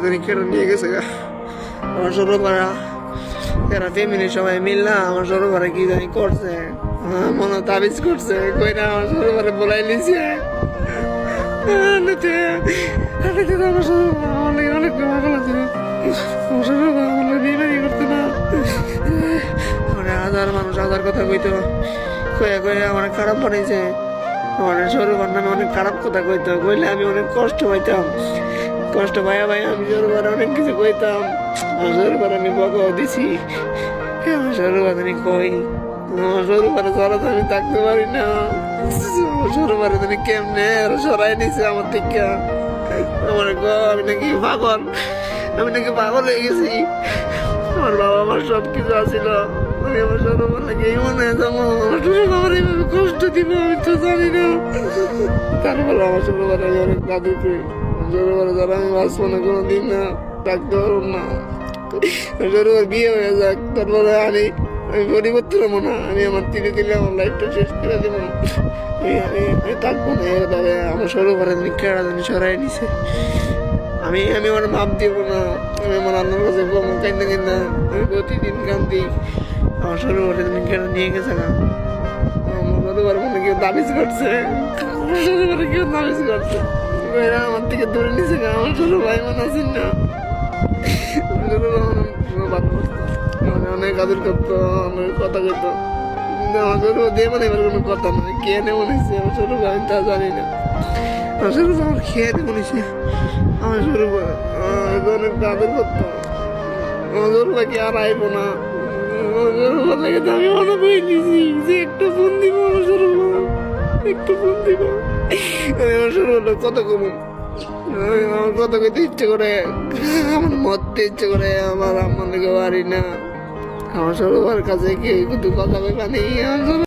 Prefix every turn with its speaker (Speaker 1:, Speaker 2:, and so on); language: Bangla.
Speaker 1: কেটে নিয়ে গেছে গা আমার ছোট পাড়া এরা ফ্যামিলি সবাই মিললা আমার ছোট পাড়া কি জানি করছে মনে তাবিজ করছে কই না আমার ছোট পাড়া বলাই নিছে আমার ছোট আমার লাগে অনেক পাগল আছে আমার ছোট আমার বিমারি করতে না মানে হাজার মানুষ হাজার কথা কইতো কয়ে কয়ে আমার খারাপ বানাইছে আমার ছোটবার নামে অনেক খারাপ কথা কইতো কইলে আমি অনেক কষ্ট পাইতাম কষ্ট ভাইয়া ভাই আমি ছোটবার অনেক কিছু কইতাম আমার ছোটবার আমি বকাও দিছি আমার ছোটবার আমি কই আমার ছোটবার ছাড়া তো আমি থাকতে পারি না আমার ছোটবার তুমি কেমনে আর সরাই নিছে আমার থেকে আমার আমি নাকি পাগল আমি নাকি পাগল হয়ে গেছি আমার বাবা আমার সব কিছু আসিল আমি আমার ছোটবার নাকি মনে যাবো আমার ছোটবার এইভাবে কষ্ট দিব আমি তো জানি না তারপরে আমার ছোটবার আমি অনেক কাঁদু করি ছোটবেলা যারা আমি বাঁচবো না কোনোদিন না ডাকতে পারবো না ছোটবার বিয়ে হয়ে যাক তারপরে আমি পরিবর্তন হবো না আমি আমার তিলে তিলে আমার লাইফটা শেষ করে দেবো আমি থাকবো না এবারে আমার ছোটবেলা কেড়া জানি সরাই নিছে আমি আমার মাপ দিব না আমি আমার রান্নার কাছে কান্দা কিনা আমি প্রতিদিন কান্দি আমার ছোটবেলা তুমি কেড়া নিয়ে গেছে না আমার ছোটবার মনে কেউ দাবিজ করছে আমার ছোটবার কেউ দাবিজ করছে আমার থেকে দূরে নিছে না আমার ছোট ভাই মনে আছেন না অনেক আদর করতো অনেক কথা কইতো কিন্তু আমার ছোট দিয়ে মানে এবার কোনো কথা নয় কে নে মনেছে আমার ছোট ভাই তা জানি না আমার ছোট আমার খেয়ে নে মনেছে আমার ছোট ভাই অনেক আদর করতো আমার ছোট ভাইকে আর আইবো না আমার ছোট ভাই আমি মনে বই নিয়েছি যে একটু ফোন দিব আমার ছোট ভাই একটু ফোন দিব আমার ছোট ভাই কত কমন আমার কথা কইতে ইচ্ছে করে আমার মরতে ইচ্ছে করে আমার আমার লেগে পারি না আমার ছোটবার কাছে কেউ কিন্তু কথা কইবা নেই আমার